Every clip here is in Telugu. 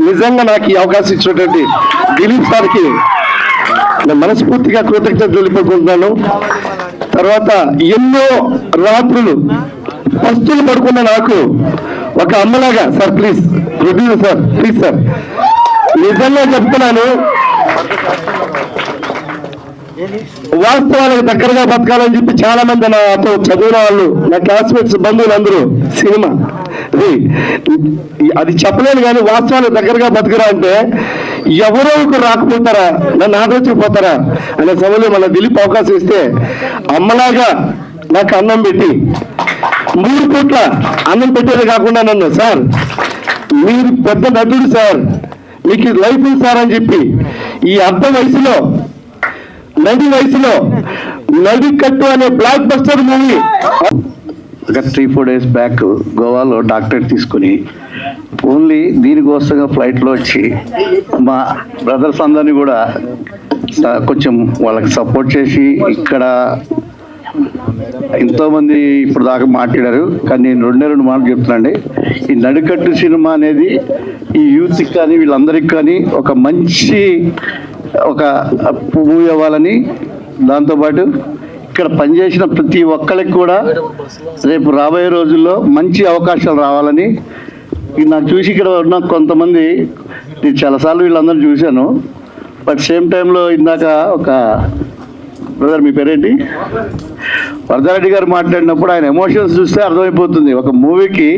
నిజంగా నాకు ఈ అవకాశం ఇచ్చినటువంటి దిలీప్ సార్కి నేను మనస్ఫూర్తిగా కృతజ్ఞతలు తెలుపుకుంటున్నాను. తర్వాత ఎన్నో రాత్రులు పస్తులు పడుకున్న నాకు ఒక అమ్మలాగా, sir please producer sir, please sir, నిజంగా చెప్తున్నాను, వాస్తవాలకు దగ్గరగా బతకాలని చెప్పి చాలా మంది నాతో చదివిన వాళ్ళు, నా క్లాస్మేట్స్, బంధువులు అందరూ సినిమా అది చెప్పలేను కానీ వాస్తవాలకు దగ్గరగా బతకరా అంటే ఎవరో ఒకరు రాకపోతారా, నన్ను ఆదరించకపోతారా అనే సమయంలో మన దిలీప్ అవకాశం ఇస్తే అమ్మలాగా నాకు అన్నం పెట్టి 3 పూట్ల అన్నం పెట్టేది కాకుండా నన్ను, సార్ మీరు పెద్ద నటుడు సార్, మీకు లైఫ్ ఉంది సార్ అని చెప్పి ఈ నడి వయసులో నడికట్టు అనే బ్లాక్ బస్టర్ మూవీ ఒక 3-4 డేస్ బ్యాక్ గోవాలో డాక్టరేట్ తీసుకుని ఓన్లీ దీనికోసంగా ఫ్లైట్లో వచ్చి మా బ్రదర్స్ అందరినీ కూడా కొంచెం వాళ్ళకి సపోర్ట్ చేసి ఇక్కడ ఎంతోమంది ఇప్పుడు దాకా మాట్లాడారు, కానీ నేను 2 మాటలు చెప్తున్నాండి. ఈ నడికట్టు సినిమా అనేది ఈ యూత్కి కానీ వీళ్ళందరికీ కానీ ఒక మంచి ఒక మూవీ అవ్వాలని, దాంతోపాటు ఇక్కడ పనిచేసిన ప్రతి ఒక్కరికి కూడా రేపు రాబోయే రోజుల్లో మంచి అవకాశాలు రావాలని, నాకు చూసి ఇక్కడ ఉన్న కొంతమంది నేను చాలాసార్లు వీళ్ళందరూ చూశాను. బట్ సేమ్ టైంలో ఇందాక ఒక బ్రదర్, మీ పేరేంటి, వరదారెడ్డి గారు మాట్లాడినప్పుడు ఆయన ఎమోషన్స్ చూస్తే అర్థమైపోతుంది ఒక మూవీకి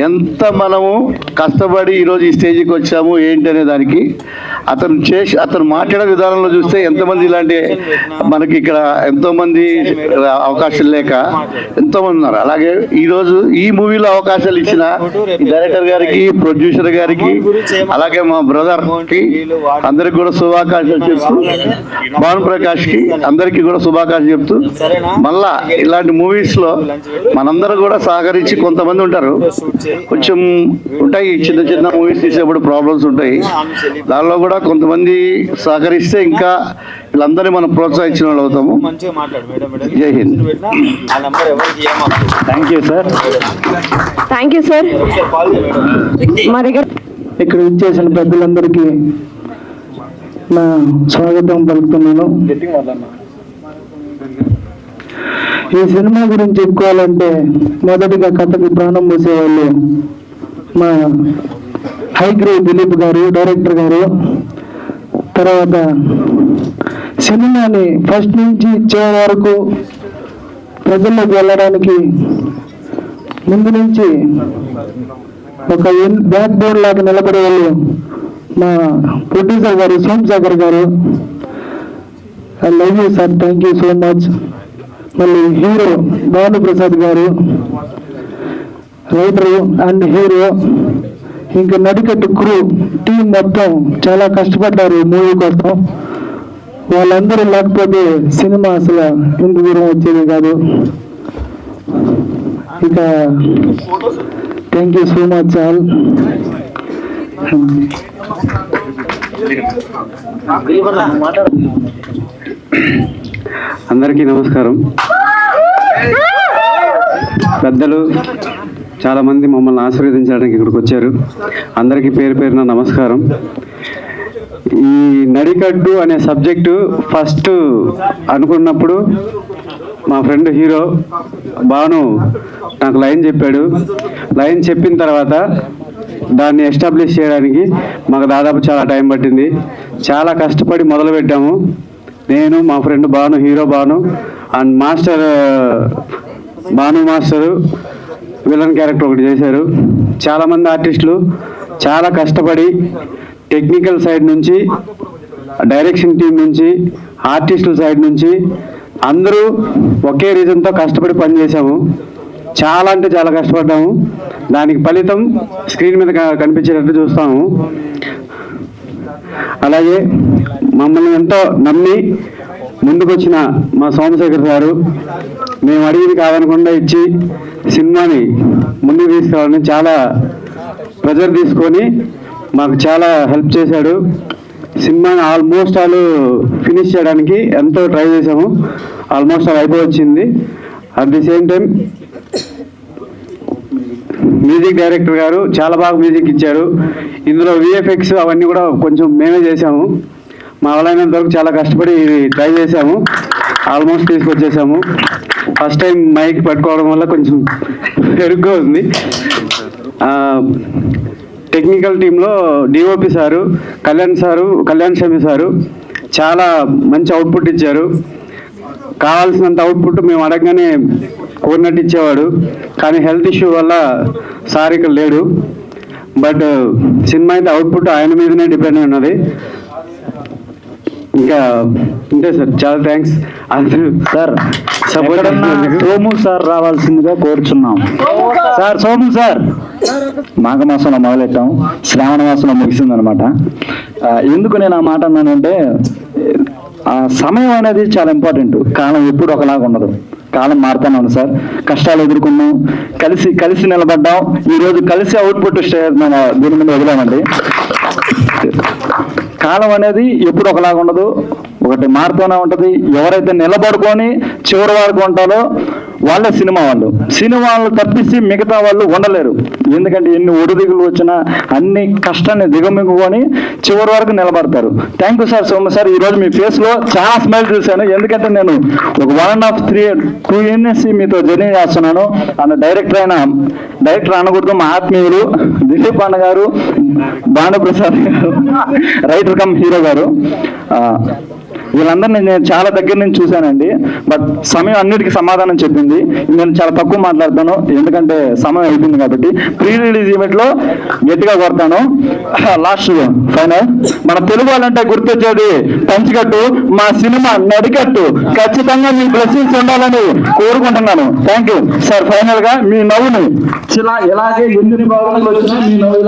ఎంత మనము కష్టపడి ఈరోజు ఈ స్టేజ్కి వచ్చాము ఏంటి అనే దానికి. అతను మాట్లాడే విధానంలో చూస్తే ఎంతమంది ఇలాంటి మనకి ఇక్కడ ఎంతోమంది అవకాశాలు లేక ఎంతోమంది ఉన్నారు. అలాగే ఈరోజు ఈ మూవీలో అవకాశాలు ఇచ్చిన డైరెక్టర్ గారికి, ప్రొడ్యూసర్ గారికి, అలాగే మా బ్రదర్కి అందరికి కూడా శుభాకాంక్షలు చెప్తూ, భాను ప్రకాష్కి అందరికీ కూడా శుభాకాంక్షలు చెప్తూ, మళ్ళా ఇలాంటి మూవీస్లో మనందరూ కూడా సహకరించి, కొంతమంది ఉంటారు కొంచెం ఉంటాయి చిన్న చిన్న మూవీస్ తీసేప్పుడు ప్రాబ్లమ్స్ ఉంటాయి, దానిలో కూడా కొంతమంది సహకరిస్తే ఇంకా వీళ్ళందరినీ మనం ప్రోత్సహించిన వాళ్ళు అవుతాము. జై Hind. Thank you sir. Thank you sir. మా దగ్గర ఇక్కడ ఇచ్చేసిన పెద్దలందరికీ నా స్వాగతం పలుకుతున్నాను. ఈ సినిమా గురించి చెప్పుకోవాలంటే మొదటిగా కథకి ప్రాణం పోసేవాళ్ళు మా హైగ్రేవ్ దిలీప్ గారు, డైరెక్టర్ గారు. తర్వాత సినిమాని ఫస్ట్ నుంచి చివరి వరకు ప్రజల్లోకి వెళ్ళడానికి ముందు నుంచి ఒక బ్యాక్ బోర్డ్ లాగా నిలబడే వాళ్ళు మా ప్రొడ్యూసర్ గారు సోమశేఖర్ గారు. I love you sir, thank you so much. మళ్ళీ హీరో భానుప్రసాద్ గారు, రైటరు అండ్ హీరో, ఇంకా నడికట్టు క్రూ టీం మొత్తం చాలా కష్టపడ్డారు మూవీ కోసం. వాళ్ళందరూ లేకపోతే సినిమా అసలు ఇంత దూరం వచ్చేది కాదు. ఇక thank you so much all. అందరికీ నమస్కారం. పెద్దలు చాలామంది మమ్మల్ని ఆశీర్వదించడానికి ఇక్కడికి వచ్చారు. అందరికీ పేరు పేరున నమస్కారం. ఈ నడికట్టు అనే సబ్జెక్టు ఫస్ట్ అనుకున్నప్పుడు మా ఫ్రెండ్ హీరో భాను నాకు లైన్ చెప్పాడు. లైన్ చెప్పిన తర్వాత దాన్ని ఎస్టాబ్లిష్ చేయడానికి మాకు దాదాపు చాలా టైం పట్టింది. చాలా కష్టపడి మొదలుపెట్టాము. నేను, మా friend Bhanu, hero Bhanu and master Bhanu master villain character ఒకటి చేశారు. చాలామంది ఆర్టిస్టులు చాలా కష్టపడి టెక్నికల్ సైడ్ నుంచి, డైరెక్షన్ టీం నుంచి, ఆర్టిస్టుల సైడ్ నుంచి అందరూ ఒకే రీజన్తో కష్టపడి పనిచేసాము. చాలా అంటే చాలా కష్టపడ్డాము. దానికి ఫలితం స్క్రీన్ మీద కనిపించేటట్టు చూస్తాము. అలాగే మమ్మల్ని ఎంతో నమ్మి ముందుకొచ్చిన మా సోమశేఖర్ గారు మేము అడిగింది కాదనకుండా ఇచ్చి సినిమాని ముందుకు తీసుకురావాలని చాలా ప్రెజర్ తీసుకొని మాకు చాలా హెల్ప్ చేశాడు. సినిమాని ఆల్మోస్ట్ ఫినిష్ చేయడానికి ఎంతో ట్రై చేసాము. ఆల్మోస్ట్ అయిపోవచ్చింది. At the same time music director గారు చాలా బాగా మ్యూజిక్ ఇచ్చారు. ఇందులో విఎఫ్ఎక్స్ అవన్నీ కూడా కొంచెం మేమే చేసాము. మా వాళ్ళైనంత వరకు చాలా కష్టపడి ట్రై చేసాము. ఆల్మోస్ట్ తీసుకొచ్చేసాము. ఫస్ట్ టైం మైక్ పట్టుకోవడం వల్ల కొంచెం పెరుగుగా ఉంది. టెక్నికల్ టీంలో DOP sir, Kalyan Shami sir చాలా మంచి అవుట్పుట్ ఇచ్చారు. కావాల్సినంత అవుట్పుట్ మేము అడగగానే కోరినట్టు ఇచ్చేవాడు. కానీ హెల్త్ ఇష్యూ వల్ల సార్ ఇక్కడ లేడు. బట్ సినిమా అయితే అవుట్పుట్ ఆయన మీదనే డిపెండ్ ఉన్నది. ఇంకా అంతే సార్, చాలా థ్యాంక్స్ అందరూ సార్. సోము సార్ రావాల్సిందిగా కోరుచున్నాం. సార్ సోము సార్, మాఘమాసంలో మొదలెట్టాం, శ్రావణ మాసంలో ముగిసిందనమాట. ఎందుకు నేను ఆ మాట అన్నానంటే, ఆ సమయం అనేది చాలా ఇంపార్టెంట్. కాలం ఎప్పుడు ఒకలాగా ఉండదు, కాలం మారుతానే ఉంది సార్. కష్టాలు ఎదుర్కొన్నాం, కలిసి నిలబడ్డాం. ఈరోజు కలిసి అవుట్పుట్ మన దీని మీద వదిలామండి. కాలం అనేది ఎప్పుడు ఒకలాగా ఉండదు, ఒకటి మారుతూనే ఉంటుంది. ఎవరైతే నిలబడుకొని చివరి వరకు ఉంటారో వాళ్ళే సినిమాలు తప్పిస్తే మిగతా వాళ్ళు ఉండలేరు. ఎందుకంటే ఎన్ని ఒడిదిగులు వచ్చినా అన్ని కష్టాన్ని దిగమింగుకొని చివరి వరకు నిలబడతారు. Thank you sir, Soma sir. ఈరోజు మీ ఫేస్లో చాలా స్మైల్ చూశాను. ఎందుకంటే నేను ఒక 1.5-2 years మీతో జర్నీ చేస్తున్నాను. అన్న డైరెక్టర్ అనకూడదు, మా ఆత్మీయులు దిలీప్ అన్న గారు, భానుప్రసాద్ గారు, రైటర్ కమ్ హీరో గారు, వీళ్ళందరినీ నేను చాలా దగ్గర నుంచి చూశానండి. బట్ సమయం అన్నిటికీ సమాధానం చెప్పింది. నేను చాలా తక్కువ మాట్లాడతాను, ఎందుకంటే సమయం అయిపోయింది కాబట్టి. ప్రీ రిలీజ్ ఈవెంట్లో గట్టిగా కొడతాను. లాస్ట్ ఫైనల్, మన తెలుగు వాళ్ళంటే గుర్తొచ్చేది పంచికట్టు, మా సినిమా నడికట్టు. ఖచ్చితంగా మీ బ్లెస్సింగ్స్ ఉండాలని కోరుకుంటున్నాను. Thank you sir. ఫైనల్ గా మీ నవ్వుని ఎలాగే ఎన్ని భాగాలు వచ్చినా మీ నవ్వు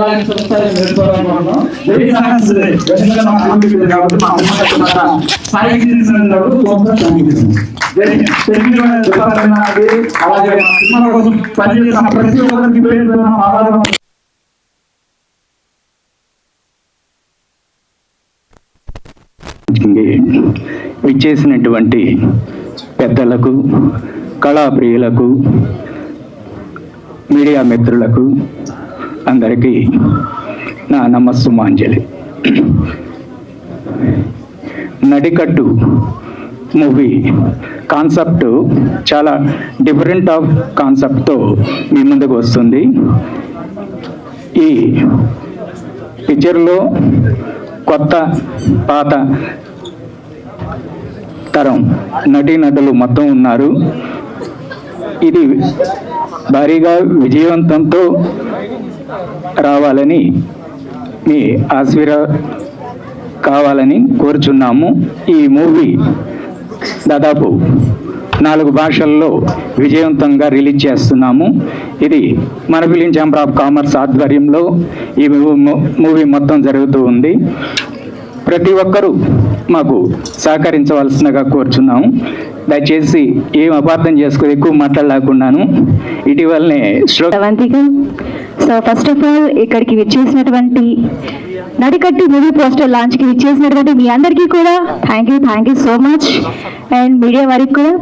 విచ్చేసినటువంటి పెద్దలకు, కళాప్రియులకు, మీడియా మిత్రులకు అందరికీ నా నమస్సుమాంజలి. నడికట్టు మూవీ కాన్సెప్ట్ చాలా డిఫరెంట్ ఆఫ్ కాన్సెప్ట్తో మీ ముందుకు వస్తుంది. ఈ పిక్చర్లో కొత్త పాత తరం నటీనటులు మొత్తం ఉన్నారు. ఇది భారీగా విజయవంతంతో రావాలని మీ కావాలని కోరుచున్నాము. ఈ మూవీ దాదాపు 4 భాషల్లో విజయవంతంగా రిలీజ్ చేస్తున్నాము. ఇది మన ఫిలిం ఛాంబర్ ఆఫ్ కామర్స్ ఆధ్వర్యంలో ఈ మూవీ మొత్తం జరుగుతూ ఉంది. ప్రతి ఒక్కరూ మాకు సహకరించవలసిందిగా కోరుచున్నాము. దయచేసి ఏం అపార్థం చేసుకుని ఎక్కువ మాట్లాడలేకున్నాను. ఇటీవలనే సో ఫస్ట్ ఆఫ్ ఆల్ ఇక్కడికి విచ్చేసినటువంటి నడికట్టు మూవీ పోస్టర్ లాంచ్కి విచ్చేసినటువంటి మీ అందరికీ కూడా thank you so much. And media వారికి కూడా.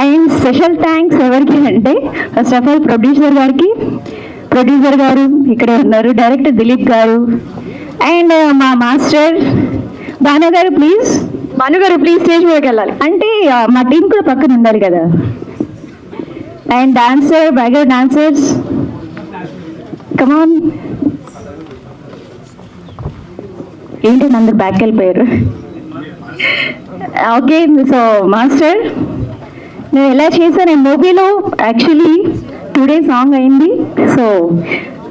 అండ్ స్పెషల్ థ్యాంక్స్ ఎవరికి అంటే, ఫస్ట్ ఆఫ్ ఆల్ ప్రొడ్యూసర్ గారు ఇక్కడే ఉన్నారు, డైరెక్టర్ దిలీప్ గారు, అండ్ మా మాస్టర్ భాను గారు ప్లీజ్ స్టేజ్ మీదకి వెళ్ళాలి. అంటే మా టీం కూడా పక్కన ఉండాలి కదా. అండ్ బ్యాక్గ్రౌండ్ డాన్సర్స్, కమాన్. ఏంటి అందరు బ్యాక్ వెళ్ళిపోయారు? ఓకే, సో మాస్టర్ నేను ఎలా చేశాను ఈ మూవీలో, యాక్చువల్లీ 2 days సాంగ్ అయింది. సో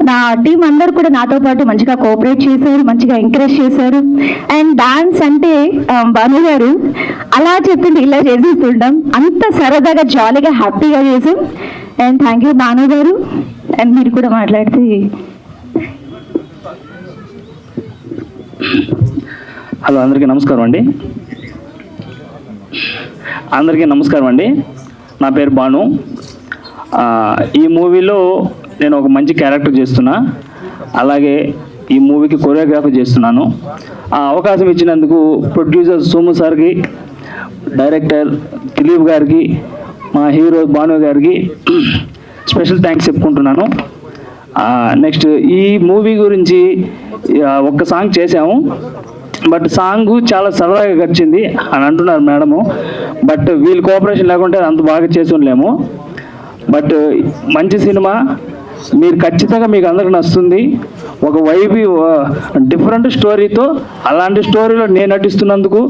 నా టీం అందరు కూడా నాతో పాటు మంచిగా కోఆపరేట్ చేశారు, మంచిగా ఎంకరేజ్ చేశారు. అండ్ డాన్స్ అంటే భాను గారు అలా చెప్పింది ఇలా చేసేస్తుంటాం, అంత సరదాగా జాలీగా హ్యాపీగా చేసాం. అండ్ థ్యాంక్ యూ భాను గారు. అండ్ మీరు కూడా మాట్లాడితే. హలో, అందరికీ నమస్కారం అండి. నా పేరు భాను. ఈ మూవీలో నేను ఒక మంచి క్యారెక్టర్ చేస్తున్నా, అలాగే ఈ మూవీకి కొరియోగ్రఫీ చేస్తున్నాను. ఆ అవకాశం ఇచ్చినందుకు ప్రొడ్యూసర్ సోము సార్కి, డైరెక్టర్ దిలీప్ గారికి, మా హీరో భాను గారికి స్పెషల్ థ్యాంక్స్ చెప్పుకుంటున్నాను. నెక్స్ట్ ఈ మూవీ గురించి ఒక్క సాంగ్ చేసాము, బట్ సాంగ్ చాలా సరదాగా గడిచింది అని అంటున్నారు మేడము. బట్ వీళ్ళు కోఆపరేషన్ లేకుంటే అంత బాగా చేసి ఉండలేము. బట్ మంచి సినిమా, మీరు ఖచ్చితంగా మీకు అందరికి నచ్చుతుంది. ఒక వైబీ డిఫరెంట్ స్టోరీతో, అలాంటి స్టోరీలో నేను నటిస్తున్నందుకు,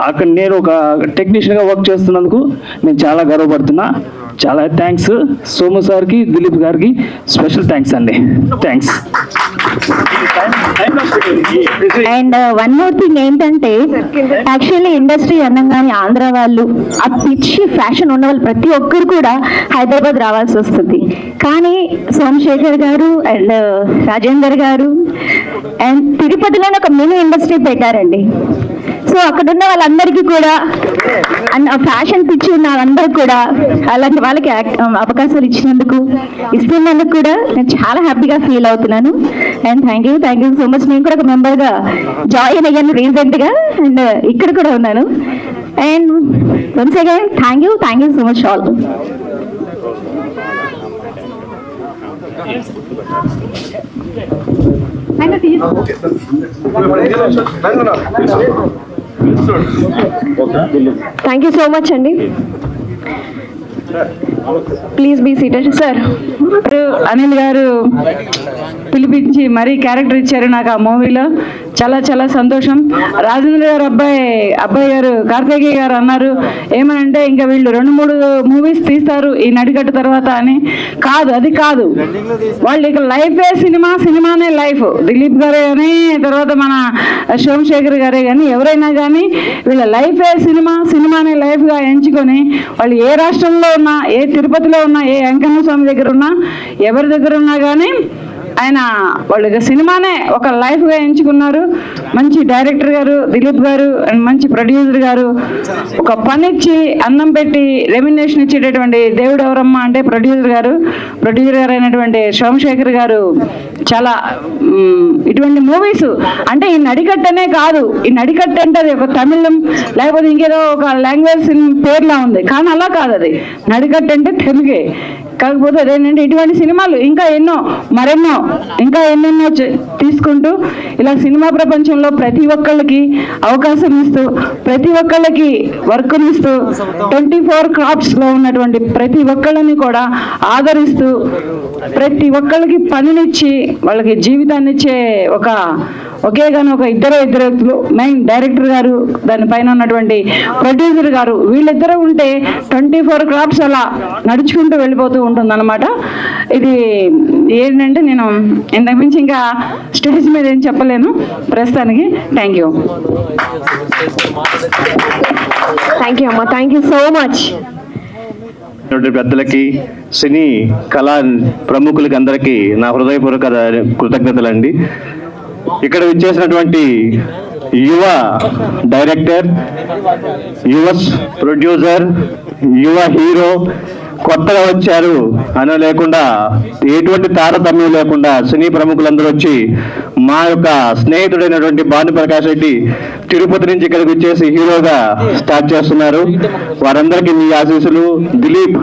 అక్కడ నేను ఒక టెక్నీషియన్గా వర్క్ చేస్తున్నందుకు నేను చాలా గర్వపడుతున్నా. చాలా థ్యాంక్స్ సోము సార్కి, దిలీప్ గారికి స్పెషల్ థ్యాంక్స్ అండి. Thanks. And one more thing ఏంటంటే, యాక్చువల్లీ ఇండస్ట్రీ అనగానే ఆంధ్ర వాళ్ళు, ఆ పిచ్చి ఫ్యాషన్ ఉన్న వాళ్ళు ప్రతి ఒక్కరు కూడా హైదరాబాద్ రావాల్సి వస్తుంది. కానీ సోమశేఖర్ గారు అండ్ రాజేందర్ గారు అండ్ తిరుపతిలోనే ఒక మినీ ఇండస్ట్రీ పెట్టారండి. సో అక్కడ ఉన్న వాళ్ళందరికీ కూడా, ఫ్యాషన్ పిచ్చి ఉన్న వాళ్ళందరూ కూడా, అలాంటి వాళ్ళకి అవకాశాలు ఇస్తున్నందుకు కూడా నేను చాలా హ్యాపీగా ఫీల్ అవుతున్నాను. And thank you so much. నేను కూడా ఒక మెంబర్గా జాయిన్ అయ్యాను రీసెంట్గా, అండ్ ఇక్కడ కూడా ఉన్నాను. And once again thank you so much all. Thank you so much అండి. Please be seated. Sir, Anil గారు పిలిపించి మరీ క్యారెక్టర్ ఇచ్చారు నాకు ఆ మూవీలో. చాలా చాలా సంతోషం. రాజేంద్ర గారు అబ్బాయి గారు కార్తికేయ గారు అన్నారు ఏమనంటే, ఇంకా వీళ్ళు 2-3 మూవీస్ తీస్తారు ఈ నడికట్టు తర్వాత అని. కాదు, అది కాదు. వాళ్ళు ఇక లైఫే సినిమా, సినిమానే లైఫ్. దిలీప్ గారే కానీ, తర్వాత మన సోమశేఖర్ గారే కానీ, ఎవరైనా కానీ వీళ్ళ లైఫే సినిమా, సినిమానే లైఫ్గా ఎంచుకొని వాళ్ళు ఏ రాష్ట్రంలో ఉన్నా, ఏ తిరుపతిలో ఉన్నా, ఏ వెంకన్న స్వామి దగ్గర ఉన్నా, ఎవరి దగ్గర ఉన్నా కానీ ఆయన వాళ్ళు సినిమానే ఒక లైఫ్గా ఎంచుకున్నారు. మంచి డైరెక్టర్ గారు దిలీప్ గారు అండ్ మంచి ప్రొడ్యూసర్ గారు, ఒక పనిచ్చి అన్నం పెట్టి రెమ్యునరేషన్ ఇచ్చేటటువంటి దేవుడు ఎవరమ్మా అంటే ప్రొడ్యూసర్ గారు అయినటువంటి సోమశేఖర్ గారు. చాలా ఇటువంటి మూవీస్ అంటే ఈ నడికట్టనే కాదు, ఈ నడికట్ట అంటే అది ఒక తమిళం లేకపోతే ఇంకేదో ఒక లాంగ్వేజ్ పేర్లా ఉంది, కానీ అలా కాదు. అది నడికట్ట అంటే తెలుగే. కాకపోతే అదేంటంటే ఇటువంటి సినిమాలు ఇంకా మరెన్నో తీసుకుంటూ ఇలా సినిమా ప్రపంచంలో ప్రతి ఒక్కళ్ళకి అవకాశం ఇస్తూ, ప్రతి ఒక్కళ్ళకి వర్క్నిస్తూ, 24 క్రాఫ్ట్స్లో ఉన్నటువంటి ప్రతి ఒక్కళ్ళని కూడా ఆదరిస్తూ, ప్రతి ఒక్కళ్ళకి పనినిచ్చి వాళ్ళకి జీవితాన్ని ఇచ్చే ఒకేగాని ఒక ఇద్దరు వ్యక్తులు, మెయిన్ డైరెక్టర్ గారు, దానిపైన ఉన్నటువంటి ప్రొడ్యూసర్ గారు, వీళ్ళిద్దరూ ఉంటే 24 క్రాఫ్ట్స్ అలా నడుచుకుంటూ వెళ్ళిపోతూ ఉంటుందన్నమాట. ఇది ఏంటంటే నేను ఇంతకు మించి ఇంకా స్టేజ్ మీద ఏం చెప్పలేను ప్రస్తుతానికి. థ్యాంక్ యూ అమ్మా. Thank you so much. పెద్దలకి, సినీ కళా ప్రముఖులకి అందరికీ నా హృదయపూర్వక కృతజ్ఞతలండి. ఇక్కడ విచ్చేసినటువంటి యువ డైరెక్టర్, యువ ప్రొడ్యూసర్, యువ హీరో, కొత్తగా వచ్చారు అని లేకుండా, ఎటువంటి తారతమ్యం లేకుండా సినీ ప్రముఖులందరూ వచ్చి మా యొక్క స్నేహితుడైనటువంటి భానుప్రకాష్ రెడ్డి తిరుపతి నుంచి ఇక్కడికి వచ్చేసి హీరోగా స్టార్ట్ చేస్తున్నారు. వారందరికీ మీ ఆశీస్సులు. దిలీప్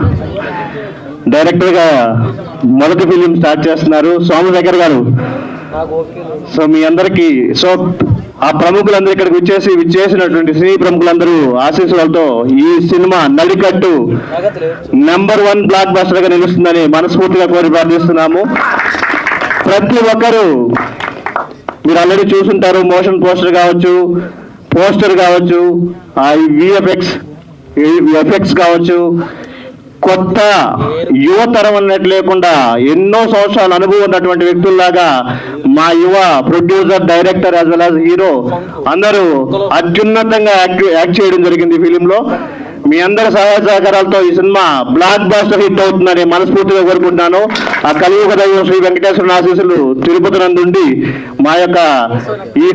డైరెక్టర్గా మొదటి ఫిలిం స్టార్ట్ చేస్తున్నారు. సోమశేఖర్ గారు. సో మీ అందరికీ, సో ఆ ప్రముఖులందరూ ఇక్కడికి విచ్చేసినటువంటి సినీ ప్రముఖులందరూ ఆశీస్సులతో ఈ సినిమా నడికట్టు #1 బ్లాక్ బస్టర్ గా నిలుస్తుందని మనస్ఫూర్తిగా కోరి ప్రార్థిస్తున్నాము. ప్రతి ఒక్కరూ మీరు ఆల్రెడీ చూసుంటారు, మోషన్ పోస్టర్ కావచ్చు, ఆ విఎఫ్ఎక్స్ కావచ్చు, కొత్త యువతరం అన్నట్టు లేకుండా ఎన్నో సంవత్సరాల అనుభవం ఉన్నటువంటి వ్యక్తుల్లాగా మా యువ producer, director as well as hero అందరూ అత్యున్నతంగా యాక్ట్ చేయడం జరిగింది ఈ ఫిలింలో. మీ అందరి సహాయ సహకారాలతో ఈ సినిమా బ్లాక్ బాస్టర్ హిట్ అవుతుందని మనస్ఫూర్తిగా కోరుకుంటున్నాను. ఆ కలియుగ దైవం శ్రీ వెంకటేశ్వర ఆశీస్సులు తిరుపతి నందుండి మా యొక్క ఈ